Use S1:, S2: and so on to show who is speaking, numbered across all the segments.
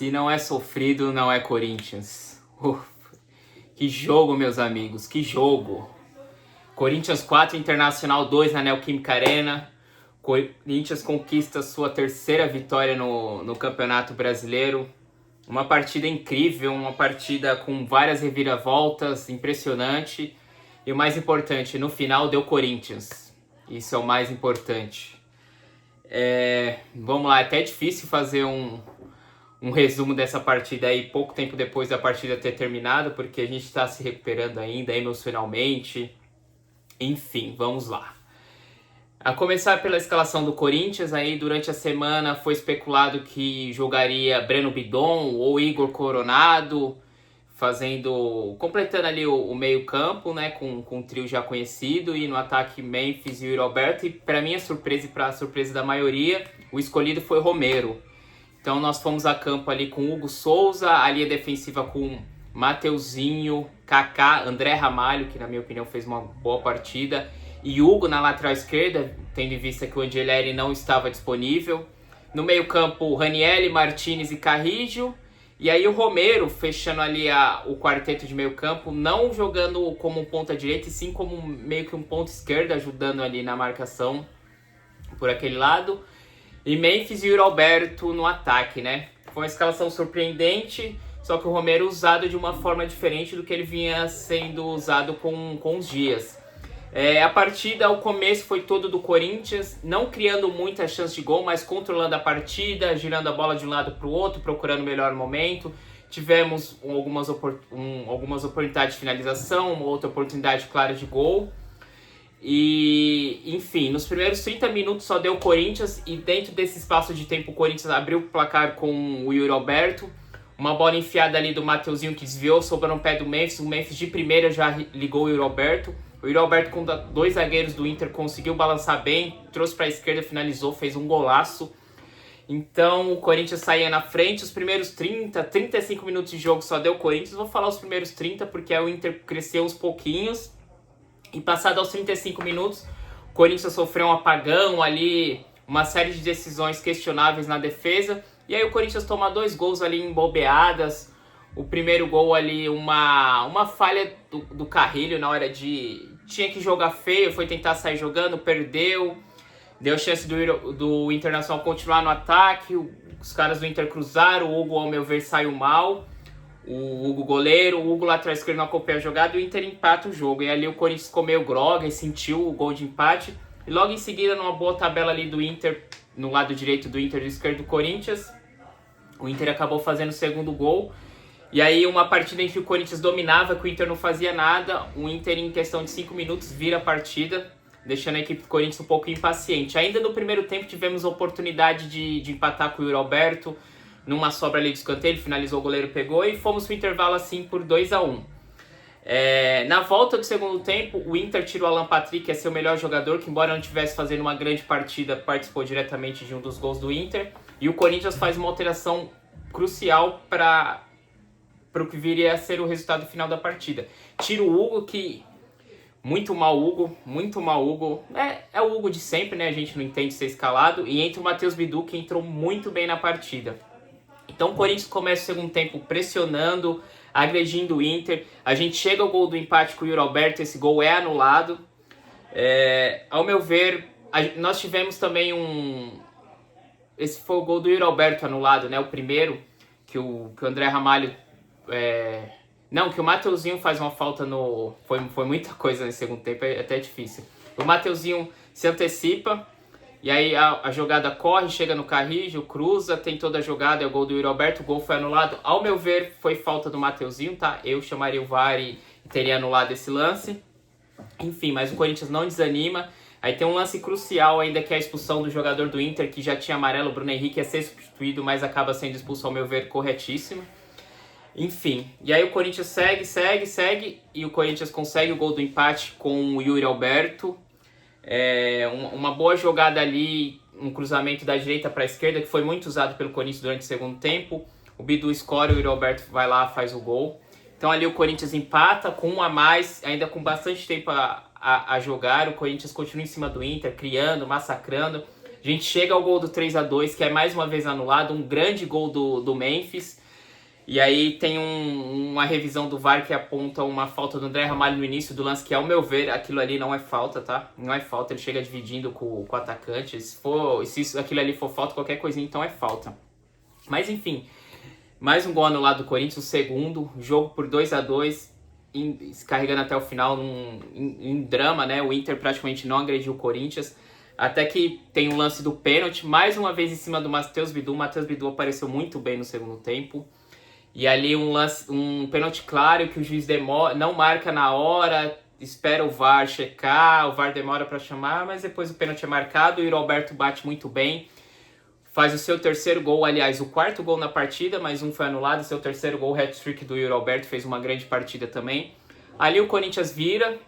S1: Se não é sofrido, não é Corinthians. Que jogo, meus amigos, que jogo. Corinthians 4, Internacional 2 na Neoquímica Arena. Corinthians conquista sua terceira vitória no Campeonato Brasileiro. Uma partida incrível, uma partida com várias reviravoltas, impressionante. E o mais importante, no final deu Corinthians. Isso é o mais importante. Vamos lá, é até difícil fazer um resumo dessa partida aí pouco tempo depois da partida ter terminado, porque a gente está se recuperando ainda emocionalmente. Enfim, vamos lá. A começar pela escalação do Corinthians, aí durante a semana foi especulado que jogaria Breno Bidon ou Igor Coronado, completando ali o meio campo, né, com um trio já conhecido, e no ataque Memphis e Yuri Alberto, e para minha surpresa e para a surpresa da maioria, o escolhido foi Romero. Então nós fomos a campo ali com Hugo Souza, a linha defensiva com Mateuzinho, Kaká, André Ramalho, que na minha opinião fez uma boa partida, e Hugo na lateral esquerda, tendo em vista que o Angelelli não estava disponível. No meio campo, Ranieri, Martinez e Carrillo. E aí o Romero fechando ali o quarteto de meio campo, não jogando como um ponta direita, e sim como meio que um ponta esquerda, ajudando ali na marcação por aquele lado. E Memphis e Yuri Alberto no ataque, né? Foi uma escalação surpreendente, só que o Romero usado de uma forma diferente do que ele vinha sendo usado com os dias. A partida, o começo foi todo do Corinthians, não criando muita chance de gol, mas controlando a partida, girando a bola de um lado para o outro, procurando o melhor momento. Tivemos algumas oportunidades de finalização, uma outra oportunidade clara de gol. E, enfim, nos primeiros 30 minutos só deu o Corinthians, e dentro desse espaço de tempo o Corinthians abriu o placar com o Yuri Alberto. Uma bola enfiada ali do Mateuzinho que desviou, sobrou no pé do Memphis. O Memphis de primeira já ligou o Yuri Alberto. O Yuri Alberto, com dois zagueiros do Inter, conseguiu balançar bem, trouxe para a esquerda, finalizou, fez um golaço. Então o Corinthians saía na frente. Os primeiros 35 minutos de jogo só deu o Corinthians. Vou falar os primeiros 30 porque o Inter cresceu uns pouquinhos. E passado aos 35 minutos, o Corinthians sofreu um apagão ali, uma série de decisões questionáveis na defesa. E aí o Corinthians toma 2 gols ali em bobeadas. O primeiro gol ali, uma falha do Carrillo na hora de... Tinha que jogar feio, foi tentar sair jogando, perdeu. Deu chance do Internacional continuar no ataque. Os caras do Inter cruzaram, o Hugo, ao meu ver, saiu mal. O Hugo goleiro, o Hugo lateral esquerdo não acompanha a jogada, e o Inter empata o jogo. E ali o Corinthians comeu groga e sentiu o gol de empate. E logo em seguida, numa boa tabela ali do Inter, no lado direito do Inter e do esquerdo do Corinthians, o Inter acabou fazendo o segundo gol. E aí uma partida em que o Corinthians dominava, que o Inter não fazia nada. O Inter, em questão de 5 minutos, vira a partida, deixando a equipe do Corinthians um pouco impaciente. Ainda no primeiro tempo tivemos a oportunidade de empatar com o Yuri Alberto, numa sobra ali de escanteio, ele finalizou, o goleiro pegou, e fomos pro intervalo assim por 2-1. Na volta do segundo tempo, o Inter tirou o Alan Patrick, que é seu melhor jogador, que embora não estivesse fazendo uma grande partida, participou diretamente de um dos gols do Inter. E o Corinthians faz uma alteração crucial para o que viria a ser o resultado final da partida. Tira o Hugo, que... Muito mal Hugo. É o Hugo de sempre, né? A gente não entende ser escalado. E entra o Matheus Bidu, que entrou muito bem na partida. Então o Corinthians começa o segundo tempo pressionando, agredindo o Inter. A gente chega ao gol do empate com o Yuri Alberto, esse gol é anulado. Ao meu ver, nós tivemos também esse foi o gol do Yuri Alberto anulado, né? O primeiro, que o André Ramalho... que o Mateuzinho faz uma falta no... Foi muita coisa nesse segundo tempo, é até difícil. O Mateuzinho se antecipa, e aí a jogada corre, chega no Carrillo, cruza, tem toda a jogada, é o gol do Yuri Alberto, o gol foi anulado. Ao meu ver, foi falta do Mateuzinho, tá? Eu chamaria o VAR e teria anulado esse lance. Enfim, mas o Corinthians não desanima. Aí tem um lance crucial ainda, que é a expulsão do jogador do Inter, que já tinha amarelo, o Bruno Henrique ia ser substituído, mas acaba sendo expulso, ao meu ver, corretíssimo. Enfim, e aí o Corinthians segue, e o Corinthians consegue o gol do empate com o Yuri Alberto. Uma boa jogada ali, um cruzamento da direita para a esquerda, que foi muito usado pelo Corinthians durante o segundo tempo. O Bidu escora, o Yuri Alberto vai lá, faz o gol. Então ali o Corinthians empata com 1 a mais, ainda com bastante tempo a jogar. O Corinthians continua em cima do Inter, criando, massacrando. A gente chega ao gol do 3-2, que é mais uma vez anulado, um grande gol do Memphis. E aí tem uma revisão do VAR que aponta uma falta do André Ramalho no início do lance, que ao meu ver, aquilo ali não é falta, tá? Não é falta, ele chega dividindo com o atacante. Se aquilo ali for falta, qualquer coisinha, então é falta. Mas enfim, mais um gol anulado do Corinthians, o segundo, jogo por 2-2, se carregando até o final em drama, né? O Inter praticamente não agrediu o Corinthians. Até que tem um lance do pênalti, mais uma vez em cima do Matheus Bidu. O Matheus Bidu apareceu muito bem no segundo tempo. E ali um pênalti claro que o juiz não marca na hora, espera o VAR checar, o VAR demora para chamar, mas depois o pênalti é marcado e o Roberto bate muito bem. Faz o seu terceiro gol, aliás, o quarto gol na partida, mas um foi anulado. O seu terceiro gol, o hat-trick do Yuri Alberto, fez uma grande partida também. Ali o Corinthians vira,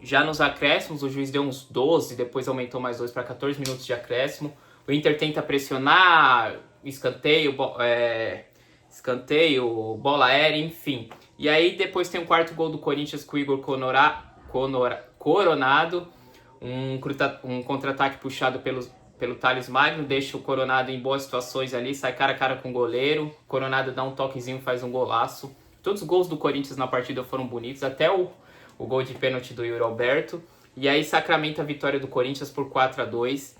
S1: já nos acréscimos, o juiz deu uns 12, depois aumentou mais 2 para 14 minutos de acréscimo. O Inter tenta pressionar, escanteio, bola aérea, enfim. E aí depois tem o quarto gol do Corinthians com o Igor Coronado, um contra-ataque puxado pelo Thales Magno, deixa o Coronado em boas situações ali, sai cara a cara com o goleiro, Coronado dá um toquezinho, faz um golaço. Todos os gols do Corinthians na partida foram bonitos, até o gol de pênalti do Yuri Alberto. E aí sacramenta a vitória do Corinthians por 4-2.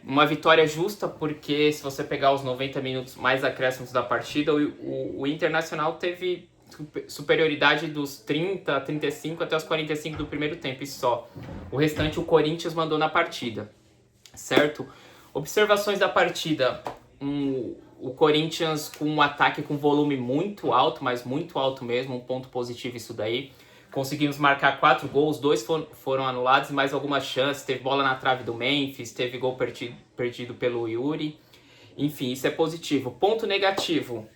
S1: Uma vitória justa, porque se você pegar os 90 minutos mais acréscimos da partida, o Internacional teve superioridade dos 30, 35 até os 45 do primeiro tempo e só. O restante o Corinthians mandou na partida, certo? Observações da partida: o Corinthians com um ataque com volume muito alto, mas muito alto mesmo, um ponto positivo isso daí. Conseguimos marcar 4 gols, 2 foram anulados, mais algumas chances. Teve bola na trave do Memphis, teve gol perdido pelo Yuri. Enfim, isso é positivo. Ponto negativo,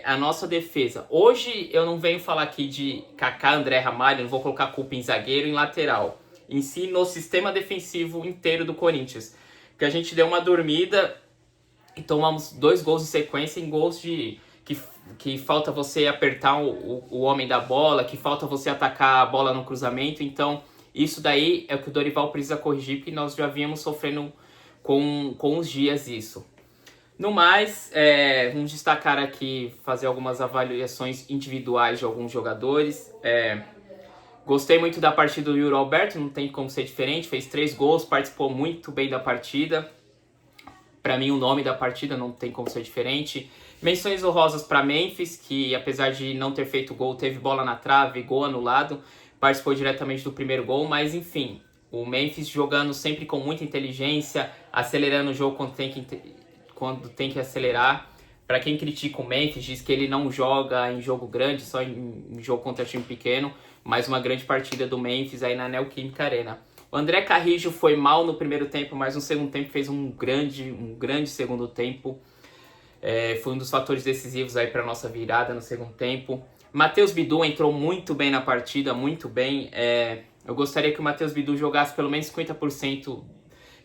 S1: a nossa defesa. Hoje eu não venho falar aqui de Kaká, André Ramalho, não vou colocar culpa em zagueiro, em lateral. Em si, no sistema defensivo inteiro do Corinthians. Porque a gente deu uma dormida e tomamos 2 gols em sequência, em gols que falta você apertar o homem da bola, que falta você atacar a bola no cruzamento. Então, isso daí é o que o Dorival precisa corrigir, porque nós já vínhamos sofrendo com os dias isso. No mais, vamos destacar aqui, fazer algumas avaliações individuais de alguns jogadores. Gostei muito da partida do Yuri Alberto, não tem como ser diferente, fez 3 gols, participou muito bem da partida. Para mim, o nome da partida não tem como ser diferente. Menções honrosas para Memphis, que apesar de não ter feito gol, teve bola na trave, gol anulado, participou diretamente do primeiro gol, mas enfim, o Memphis jogando sempre com muita inteligência, acelerando o jogo quando tem que acelerar. Para quem critica o Memphis, diz que ele não joga em jogo grande, só em jogo contra time pequeno, mas uma grande partida do Memphis aí na Neoquímica Arena. O André Carrijo foi mal no primeiro tempo, mas no segundo tempo fez um grande segundo tempo. Foi um dos fatores decisivos aí para nossa virada no segundo tempo. Matheus Bidu entrou muito bem na partida, muito bem. Eu gostaria que o Matheus Bidu jogasse pelo menos 50%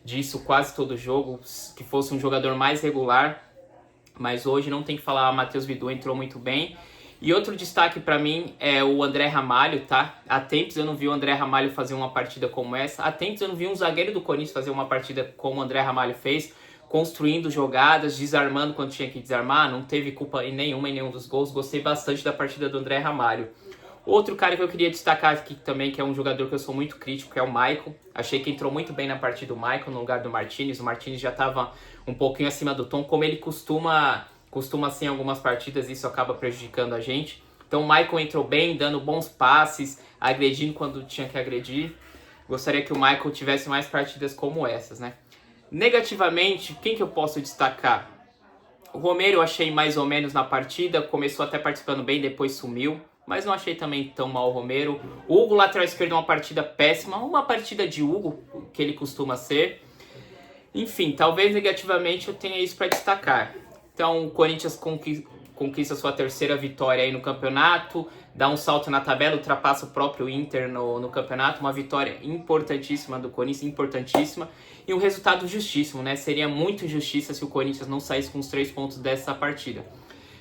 S1: disso quase todo jogo, que fosse um jogador mais regular. Mas hoje não tem que falar, o Matheus Bidu entrou muito bem. E outro destaque para mim é o André Ramalho, tá? Há tempos eu não vi o André Ramalho fazer uma partida como essa. Há tempos eu não vi um zagueiro do Corinthians fazer uma partida como o André Ramalho fez, construindo jogadas, desarmando quando tinha que desarmar. Não teve culpa em nenhum dos gols. Gostei bastante da partida do André Ramalho. Outro cara que eu queria destacar aqui também, que é um jogador que eu sou muito crítico, que é o Maicon. Achei que entrou muito bem na partida do Maicon no lugar do Martinez. O Martinez já estava um pouquinho acima do tom, como ele costuma ser em algumas partidas, isso acaba prejudicando a gente. Então o Maicon entrou bem, dando bons passes, agredindo quando tinha que agredir. Gostaria que o Maicon tivesse mais partidas como essas, né? Negativamente, quem que eu posso destacar? O Romero eu achei mais ou menos na partida, começou até participando bem, depois sumiu. Mas não achei também tão mal o Romero. O Hugo, lateral esquerdo, uma partida péssima. Uma partida de Hugo, que ele costuma ser. Enfim, talvez negativamente eu tenha isso para destacar. Então, o Corinthians conquista sua terceira vitória aí no campeonato, dá um salto na tabela, ultrapassa o próprio Inter no campeonato. Uma vitória importantíssima do Corinthians, importantíssima. E um resultado justíssimo, né? Seria muito injustiça se o Corinthians não saísse com os 3 pontos dessa partida.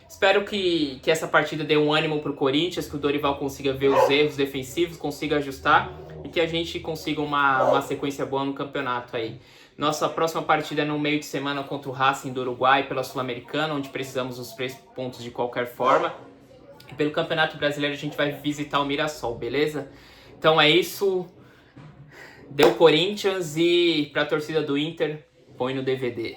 S1: Espero que essa partida dê um ânimo para o Corinthians, que o Dorival consiga ver os erros defensivos, consiga ajustar. E que a gente consiga uma sequência boa no campeonato aí. Nossa próxima partida é no meio de semana contra o Racing do Uruguai pela Sul-Americana, onde precisamos dos 3 pontos de qualquer forma. E pelo Campeonato Brasileiro a gente vai visitar o Mirassol, beleza? Então é isso. Deu Corinthians e pra torcida do Inter, põe no DVD.